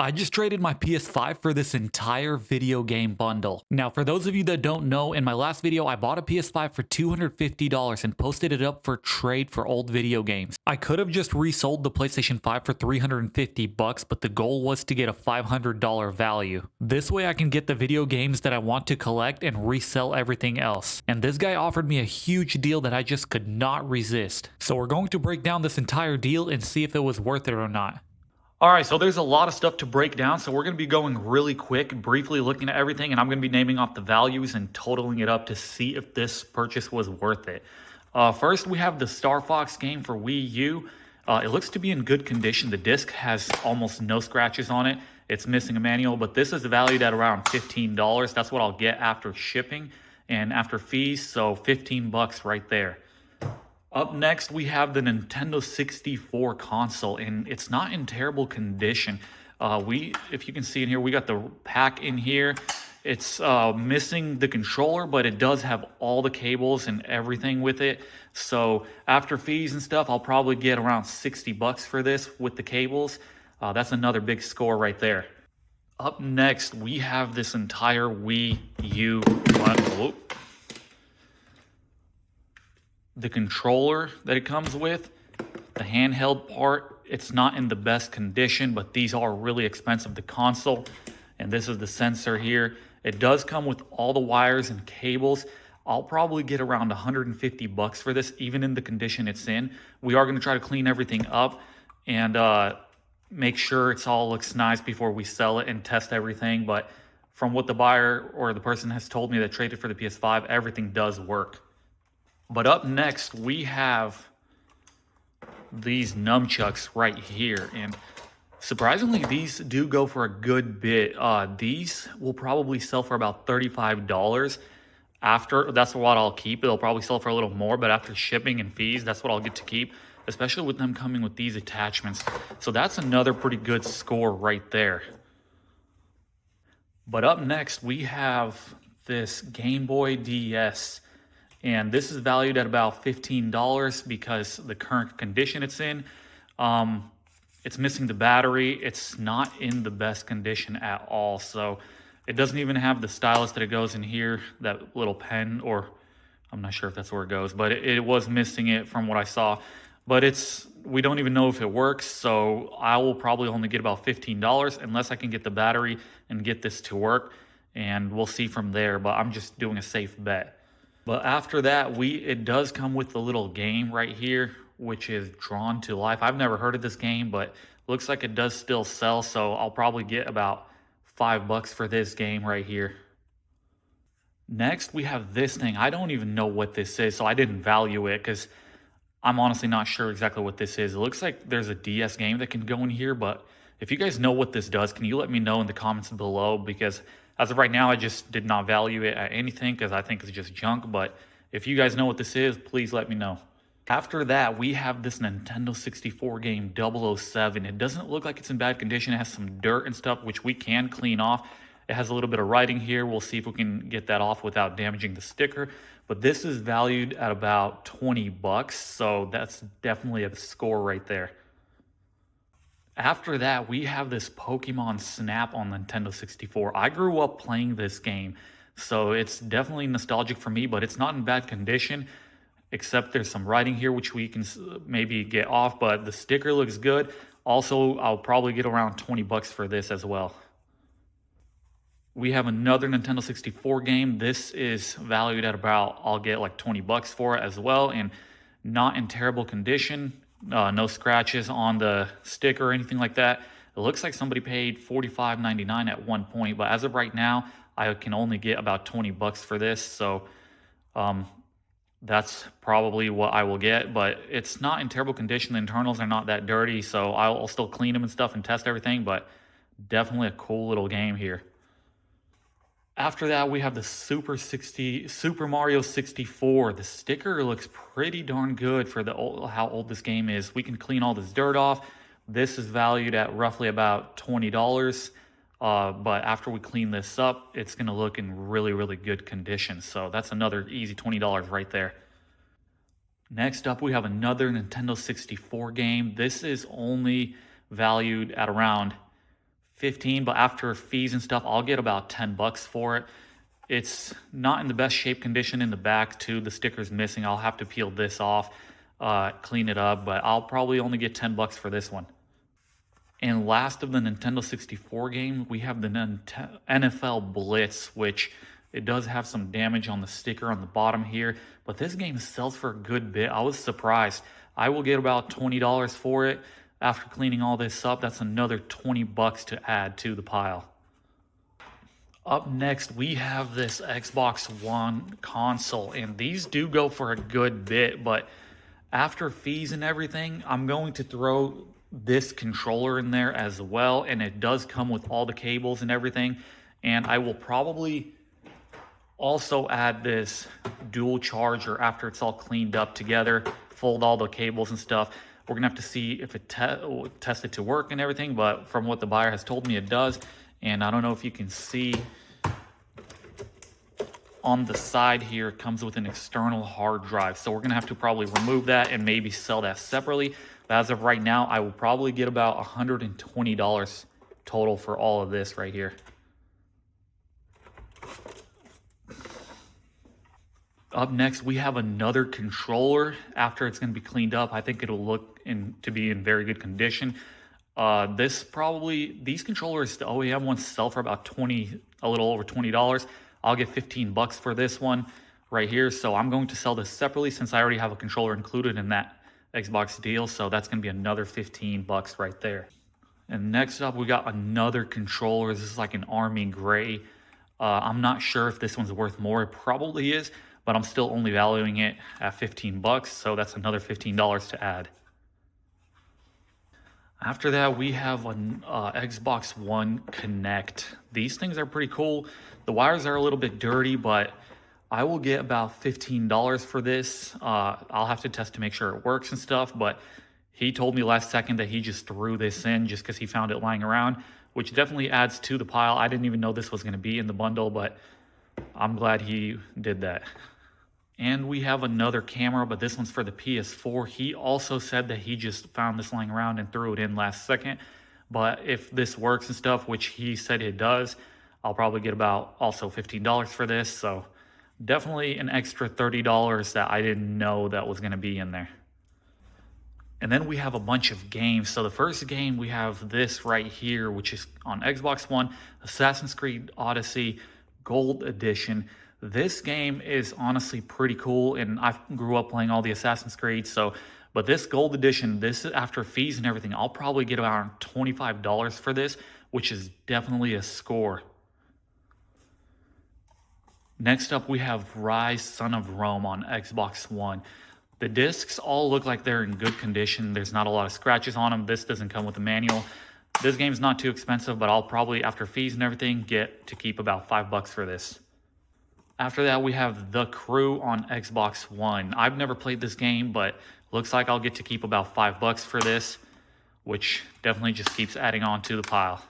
I just traded my PS5 for this entire video game bundle. Now, for those of you that don't know, in my last video, I bought a PS5 for $250 and posted it up for trade for old video games. I could have just resold the PlayStation 5 for $350, but the goal was to get a $500 value. This way I can get the video games that I want to collect and resell everything else. And this guy offered me a huge deal that I just could not resist. So we're going to break down this entire deal and see if it was worth it or not. All right, so there's a lot of stuff to break down, so we're going to be going really quick, briefly looking at everything, and I'm going to be naming off the values and totaling it up to see if this purchase was worth it. First, we have the Star Fox game for Wii U. It looks to be in good condition. The disc has almost no scratches on it. It's missing a manual, but this is valued at around $15. That's what I'll get after shipping and after fees, so $15 right there. Up next, we have the Nintendo 64 console, and it's not in terrible condition. If you can see in here, we got the pack in here. It's missing the controller, but it does have all the cables and everything with it. So after fees and stuff, I'll probably get around $60 for this with the cables. That's another big score right there. Up next, we have this entire Wii U bundle. The controller that it comes with, the handheld part, it's not in the best condition, but these are really expensive. The console, and this is the sensor here. It does come with all the wires and cables. I'll probably get around $150 for this, even in the condition it's in. We are going to try to clean everything up and make sure it's all looks nice before we sell it and test everything. But from what the buyer or the person has told me that traded for the PS5, everything does work. But up next, we have these nunchucks right here. And surprisingly, these do go for a good bit. These will probably sell for about $35. That's what I'll keep. It'll probably sell for a little more, but after shipping and fees, that's what I'll get to keep, especially with them coming with these attachments. So that's another pretty good score right there. But up next, we have this Game Boy DS. And this is valued at about $15 because the current condition it's in. It's missing the battery. It's not in the best condition at all. So it doesn't even have the stylus that it goes in here, that little pen, or I'm not sure if that's where it goes, but it was missing it from what I saw. But we don't even know if it works, so I will probably only get about $15 unless I can get the battery and get this to work, and we'll see from there, but I'm just doing a safe bet. But after that, it does come with the little game right here, which is Drawn to Life. I've never heard of this game, but looks like it does still sell, so I'll probably get about $5 for this game right here. Next, we have this thing. I don't even know what this is, so I didn't value it because I'm honestly not sure exactly what this is. It looks like there's a DS game that can go in here, but if you guys know what this does, can you let me know in the comments below? Because as of right now, I just did not value it at anything because I think it's just junk. But if you guys know what this is, please let me know. After that, we have this Nintendo 64 game 007. It doesn't look like it's in bad condition. It has some dirt and stuff, which we can clean off. It has a little bit of writing here. We'll see if we can get that off without damaging the sticker. But this is valued at about $20. So that's definitely a score right there. After that, we have this Pokemon Snap on Nintendo 64. I grew up playing this game, so it's definitely nostalgic for me, but it's not in bad condition, except there's some writing here, which we can maybe get off, but the sticker looks good. Also, I'll probably get around $20 for this as well. We have another Nintendo 64 game. This is valued at about, I'll get like $20 for it as well, and not in terrible condition. No scratches on the sticker or anything like that. It looks like somebody paid $45.99 at one point, but as of right now, I can only get about $20 for this. So that's probably what I will get, but it's not in terrible condition. The internals are not that dirty, so I'll still clean them and stuff and test everything, but definitely a cool little game here. After that, we have the Super Mario 64. The sticker looks pretty darn good for how old this game is. We can clean all this dirt off. This is valued at roughly about $20. But after we clean this up, it's going to look in really, really good condition. So that's another easy $20 right there. Next up, we have another Nintendo 64 game. This is only valued at around 15, but after fees and stuff, I'll get about 10 bucks for it. It's not in the best shape condition in the back too. The sticker's missing. I'll have to peel this off, clean it up, but I'll probably only get 10 bucks for this one. And last of the Nintendo 64 game, we have the NFL Blitz, which it does have some damage on the sticker on the bottom here, but this game sells for a good bit. I was surprised. I will get about $20 for it. After cleaning all this up, that's another 20 bucks to add to the pile. Up next, we have this Xbox One console, and these do go for a good bit, but after fees and everything, I'm going to throw this controller in there as well, and it does come with all the cables and everything, and I will probably also add this dual charger after it's all cleaned up together, fold all the cables and stuff. We're gonna have to see if it test it to work and everything, but from what the buyer has told me, it does. And I don't know if you can see on the side here, it comes with an external hard drive. So we're gonna have to probably remove that and maybe sell that separately. But as of right now, I will probably get about $120 total for all of this right here. Up next, we have another controller. After it's going to be cleaned up, I think it'll look to be in very good condition. These controllers, the OEM ones, sell for about a little over $20. I'll get 15 bucks for this one right here. So I'm going to sell this separately since I already have a controller included in that Xbox deal. So that's going to be another 15 bucks right there. And next up, we got another controller. This is like an army gray. I'm not sure if this one's worth more. It probably is, but I'm still only valuing it at 15 bucks, so that's another $15 to add. After that, we have an Xbox One Connect. These things are pretty cool. The wires are a little bit dirty, but I will get about $15 for this. I'll have to test to make sure it works and stuff, but he told me last second that he just threw this in just because he found it lying around, which definitely adds to the pile. I didn't even know this was going to be in the bundle, but I'm glad he did that. And we have another camera, but this one's for the PS4. He also said that he just found this lying around and threw it in last second. But if this works and stuff, which he said it does, I'll probably get about also $15 for this. So definitely an extra $30 that I didn't know that was going to be in there. And then we have a bunch of games. So the first game, we have this right here, which is on Xbox One, Assassin's Creed Odyssey Gold Edition. This game is honestly pretty cool, and I grew up playing all the Assassin's Creed, but this Gold Edition, this is after fees and everything, I'll probably get around $25 for this, which is definitely a score. Next up, we have Rise, Son of Rome on Xbox One. The discs all look like they're in good condition. There's not a lot of scratches on them. This doesn't come with a manual. This game's not too expensive, but I'll probably, after fees and everything, get to keep about $5 for this. After that, we have The Crew on Xbox One. I've never played this game, but looks like I'll get to keep about $5 for this, which definitely just keeps adding on to the pile.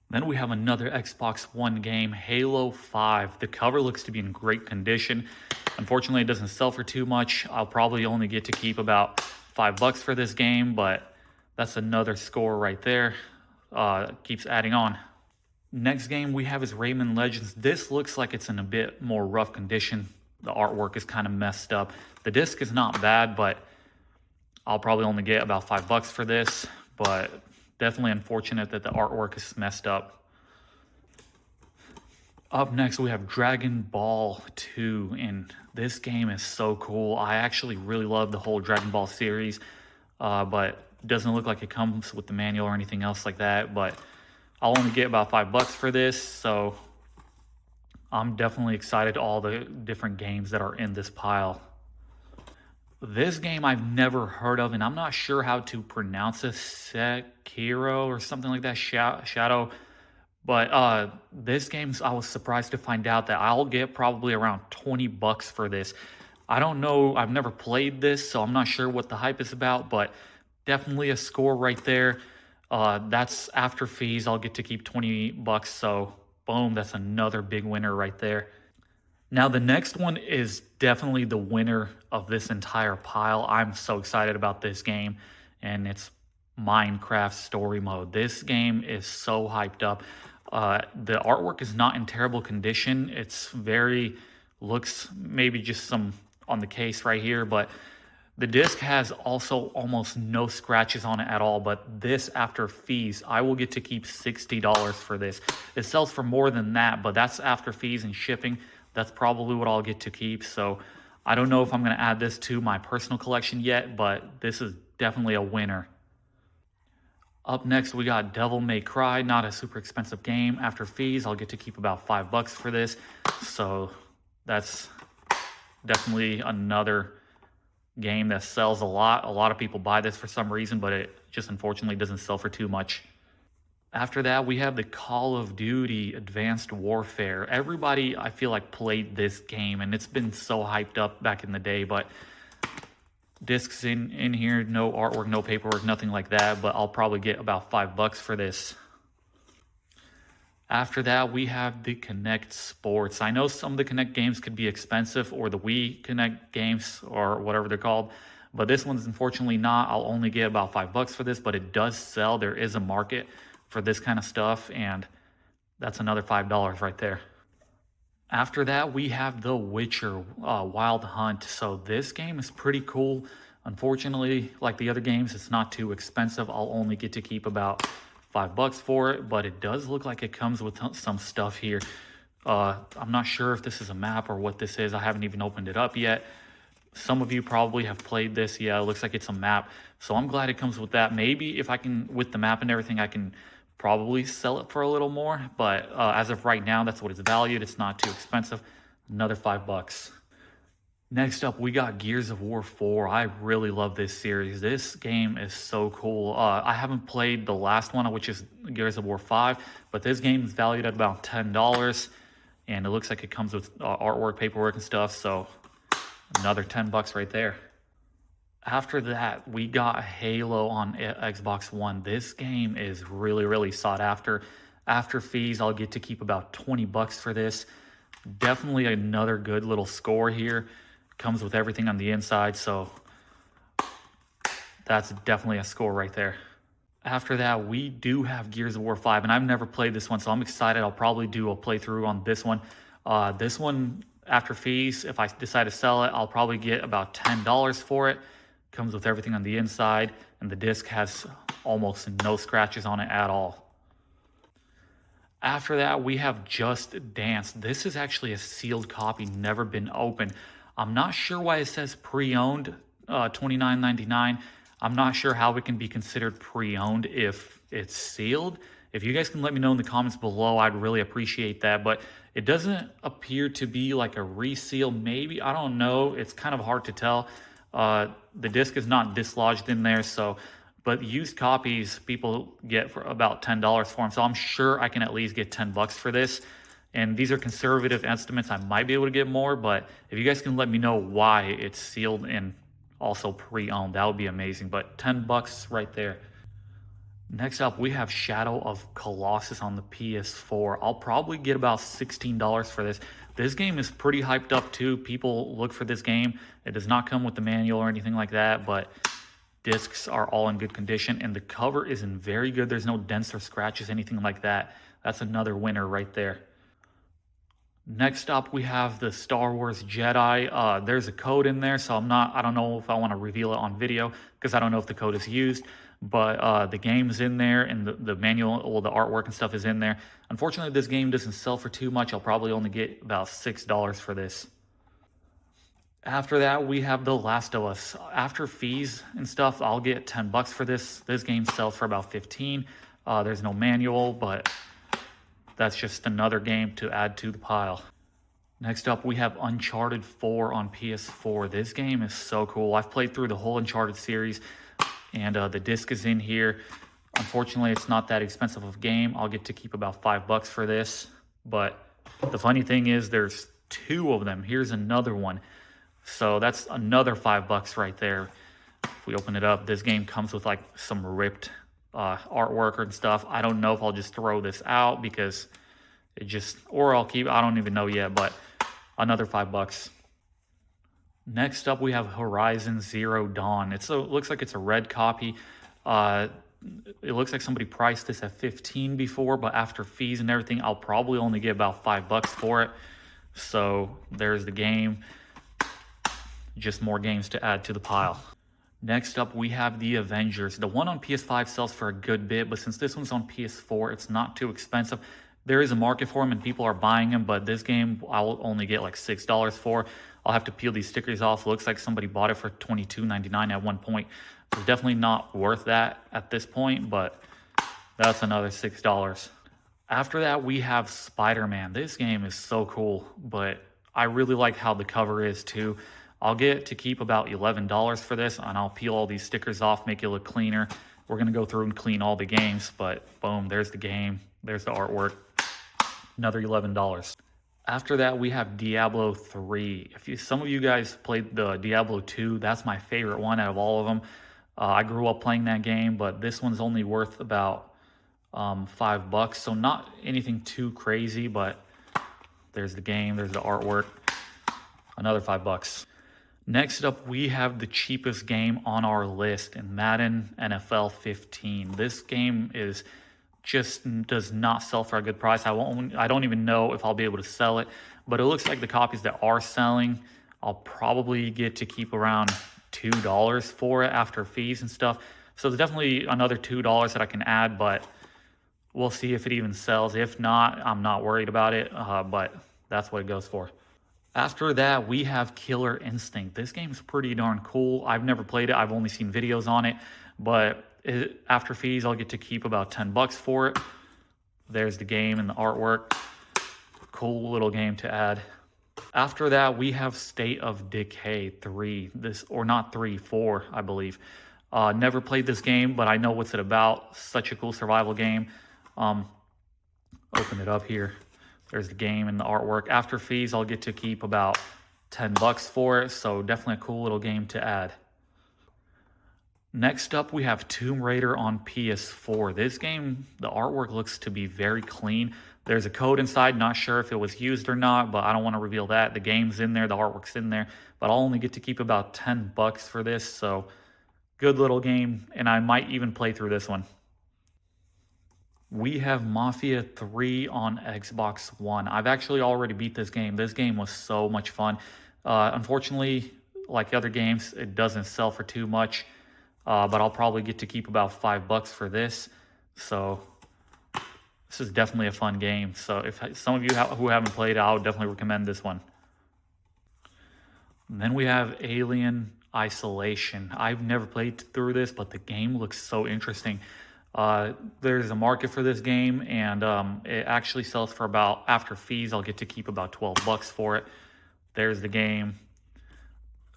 Then we have another Xbox One game, Halo 5. The cover looks to be in great condition. Unfortunately, it doesn't sell for too much. I'll probably only get to keep about $5 for this game, but that's another score right there. Keeps adding on. Next game we have is Rayman Legends. This looks like it's in a bit more rough condition. The artwork is kind of messed up. The disc is not bad, but I'll probably only get about $5 for this, but definitely unfortunate that the artwork is messed up. Up next, we have Dragon Ball 2, and this game is so cool. I actually really love the whole Dragon Ball series, but it doesn't look like it comes with the manual or anything else like that, but I'll only get about $5 for this, so I'm definitely excited to all the different games that are in this pile. This game I've never heard of, and I'm not sure how to pronounce it, Sekiro or something like that, Shadow. But this game, I was surprised to find out that I'll get probably around $20 for this. I don't know, I've never played this, so I'm not sure what the hype is about, but definitely a score right there. That's after fees. I'll get to keep $20, so boom, that's another big winner right there. Now the next one is definitely the winner of this entire pile. I'm so excited about this game, and it's Minecraft story mode. This game is so hyped up. The artwork is not in terrible condition. It's looks maybe just some on the case right here, but the disc has also almost no scratches on it at all. But this, after fees, I will get to keep $60 for this. It sells for more than that, but that's after fees and shipping. That's probably what I'll get to keep. So I don't know if I'm going to add this to my personal collection yet, but this is definitely a winner. Up next, we got Devil May Cry, not a super expensive game. After fees, I'll get to keep about $5 for this. So that's definitely another game that sells a lot. A lot of people buy this for some reason, but it just unfortunately doesn't sell for too much. After that, we have the Call of Duty Advanced Warfare. Everybody, I feel like, played this game, and it's been so hyped up back in the day, but discs in here, no artwork, no paperwork, nothing like that, but I'll probably get about $5 for this. After that, we have the Kinect Sports. I know some of the Kinect games could be expensive, or the Wii Kinect games, or whatever they're called, but this one's unfortunately not. I'll only get about $5 for this, but it does sell. There is a market for this kind of stuff, and that's another $5 right there. After that, we have The Witcher Wild Hunt. So this game is pretty cool. Unfortunately, like the other games, it's not too expensive. I'll only get to keep about $5 for it, but it does look like it comes with some stuff here. I'm not sure if this is a map or what this is. I haven't even opened it up yet. Some of you probably have played this. Yeah, it looks like it's a map. So I'm glad it comes with that. Maybe if I can, with the map and everything, I can probably sell it for a little more, but as of right now, that's what it's valued. It's not too expensive. Another $5. Next up, we got Gears of War 4. I really love this series. This game is so cool. I haven't played the last one, which is Gears of War 5, but this game is valued at about $10, and it looks like it comes with artwork, paperwork, and stuff, so another $10 right there. After that, we got Halo on Xbox One. This game is really sought after. After fees, I'll get to keep about $20 for this. Definitely another good little score here. Comes with everything on the inside, so that's definitely a score right there. After that, we do have Gears of War 5, and I've never played this one, so I'm excited. I'll probably do a playthrough on this one. This one, after fees, if I decide to sell it, I'll probably get about $10 for it. Comes with everything on the inside, and the disc has almost no scratches on it at all. After that, we have Just Dance. This is actually a sealed copy, never been opened. I'm not sure why it says pre-owned, $29.99. I'm not sure how it can be considered pre-owned if it's sealed. If you guys can let me know in the comments below, I'd really appreciate that. But it doesn't appear to be like a reseal, maybe. I don't know. It's kind of hard to tell. The disc is not dislodged in there, so, but used copies people get for about $10 for them, so I'm sure I can at least get $10 for this. And these are conservative estimates. I might be able to get more, but if you guys can let me know why it's sealed and also pre-owned, that would be amazing. But $10 right there. Next up, we have Shadow of Colossus on the PS4. I'll probably get about $16 for this. This game is pretty hyped up too. People look for this game. It does not come with the manual or anything like that, but discs are all in good condition, and the cover is in very good. There's no dents or scratches, anything like that. That's another winner right there. Next up, we have the Star Wars Jedi. There's a code in there, so I don't know if I want to reveal it on video because I don't know if the code is used. But the game's in there, and the manual, all the artwork and stuff is in there. Unfortunately, this game doesn't sell for too much. I'll probably only get about $6 for this. After that, we have The Last of Us. After fees and stuff, I'll get $10 for this. This game sells for about $15. There's no manual, but that's just another game to add to the pile. Next up, we have Uncharted 4 on PS4. This game is so cool. I've played through the whole Uncharted series, and the disc is in here. Unfortunately, it's not that expensive of a game. I'll get to keep about $5 for this. But the funny thing is there's two of them. Here's another one. So that's another $5 right there. If we open it up, this game comes with like some ripped artwork and stuff. I don't know if I'll just throw this out because or I'll keep, I don't even know yet, but another $5. Next up, we have Horizon Zero Dawn. It looks like it's a red copy. it looks like somebody priced this at 15 before, but after fees and everything, I'll probably only get about $5 for it. So there's the game. Just more games to add to the pile. Next up, we have the Avengers. The one on PS5 sells for a good bit, but since this one's on PS4, it's not too expensive. There is a market for them and people are buying them, but this game I'll only get like $6 for. I'll have to peel these stickers off. Looks like somebody bought it for $22.99 at one point. It's definitely not worth that at this point, but that's another $6. After that, we have Spider-Man. This game is so cool, but I really like how the cover is too. I'll get to keep about $11 for this, and I'll peel all these stickers off, make it look cleaner. We're going to go through and clean all the games, but boom, there's the game. There's the artwork. Another $11. After that, we have Diablo 3. Some of you guys played the Diablo 2, that's my favorite one out of all of them. I grew up playing that game, but this one's only worth about $5, so not anything too crazy, but there's the game, there's the artwork. Another $5. Next up, we have the cheapest game on our list in Madden NFL 15. This game does not sell for a good price. I don't even know if I'll be able to sell it, but it looks like the copies that are selling, I'll probably get to keep around $2 for it after fees and stuff. So there's definitely another $2 that I can add, but we'll see if it even sells. If not, I'm not worried about it, but that's what it goes for. After that, we have Killer Instinct. This game is pretty darn cool. I've never played it. I've only seen videos on it, but after fees, I'll get to keep about $10 for it. There's the game and the artwork. Cool little game to add. After that, we have State of Decay 3. Not 3, 4, I believe. Never played this game, but I know what's it about. Such a cool survival game. Open it up here. There's the game and the artwork. After fees, I'll get to keep about $10 for it, so definitely a cool little game to add. Next up, we have Tomb Raider on PS4. This game, the artwork looks to be very clean. There's a code inside, not sure if it was used or not, but I don't want to reveal that. The game's in there, the artwork's in there, but I'll only get to keep about $10 for this, so good little game, and I might even play through this one. We have Mafia 3 on Xbox One. I've actually already beat this game. This game was so much fun. Unfortunately, like other games, it doesn't sell for too much, but I'll probably get to keep about $5 for this. So this is definitely a fun game. So if some of you who haven't played it, I would definitely recommend this one. And then we have Alien Isolation. I've never played through this, but the game looks so interesting. There's a market for this game, and it actually sells for about, after fees, I'll get to keep about $12 for it. There's the game.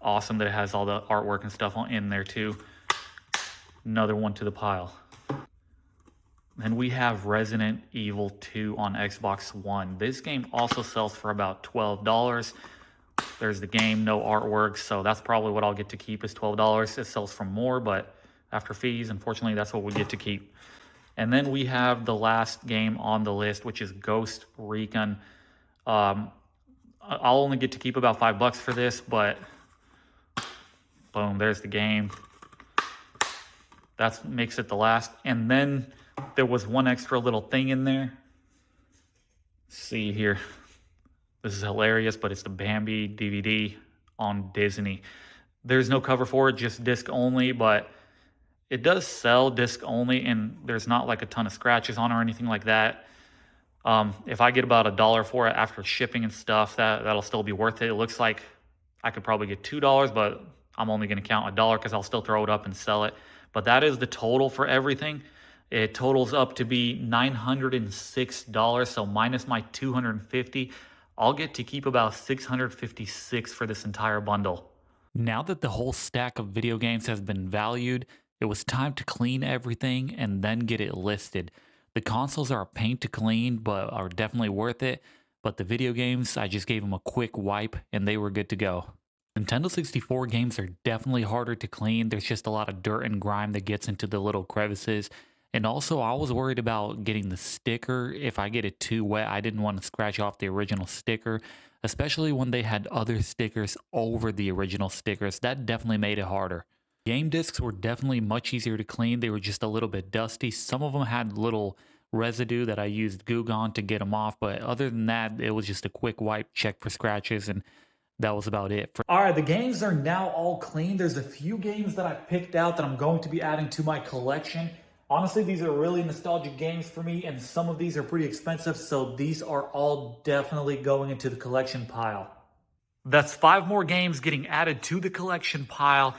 Awesome that it has all the artwork and stuff in there too. Another one to the pile. Then we have Resident Evil 2 on Xbox One. This game also sells for about $12. There's the game, no artwork, so that's probably what I'll get to keep is $12. It sells for more, but after fees, unfortunately, that's what we get to keep. And then we have the last game on the list, which is Ghost Recon. I'll only get to keep about $5 for this, but boom, there's the game. That makes it the last. And then there was one extra little thing in there. Let's see here. This is hilarious, but it's the Bambi DVD on Disney. There's no cover for it, just disc only, but it does sell disc only, and there's not like a ton of scratches on it or anything like that. If I get about $1 for it after shipping and stuff, that'll still be worth it. It looks like I could probably get $2, but I'm only going to count $1 because I'll still throw it up and sell it. But that is the total for everything. It totals up to be $906, so minus my $250, I'll get to keep about $656 for this entire bundle. Now that the whole stack of video games has been valued, it was time to clean everything and then get it listed. The consoles are a pain to clean, but are definitely worth it. But the video games, I just gave them a quick wipe and they were good to go. Nintendo 64 games are definitely harder to clean. There's just a lot of dirt and grime that gets into the little crevices. And also, I was worried about getting the sticker. If I get it too wet, I didn't want to scratch off the original sticker, especially when they had other stickers over the original stickers. That definitely made it harder. Game discs were definitely much easier to clean. They were just a little bit dusty. Some of them had little residue that I used Goo Gone to get them off, but other than that, it was just a quick wipe, check for scratches, and that was about it. All right, the games are now all clean. There's a few games that I picked out that I'm going to be adding to my collection. Honestly, these are really nostalgic games for me, and some of these are pretty expensive, so these are all definitely going into the collection pile. That's 5 more games getting added to the collection pile.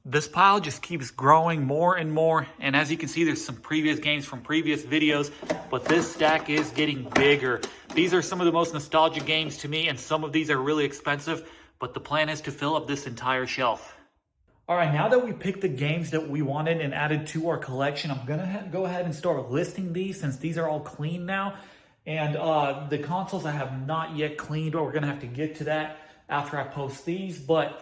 This pile just keeps growing more and more, and as you can see, there's some previous games from previous videos, but this stack is getting bigger. These are some of the most nostalgic games to me, and some of these are really expensive, but the plan is to fill up this entire shelf. All right, now that we picked the games that we wanted and added to our collection, I'm gonna go ahead and start listing these since these are all clean now. And the consoles I have not yet cleaned, but we're gonna have to get to that after I post these. But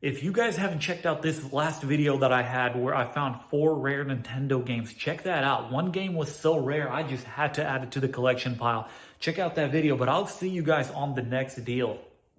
if you guys haven't checked out this last video that I had where I found 4 rare Nintendo games, check that out. One game was so rare, I just had to add it to the collection pile. Check out that video, but I'll see you guys on the next deal.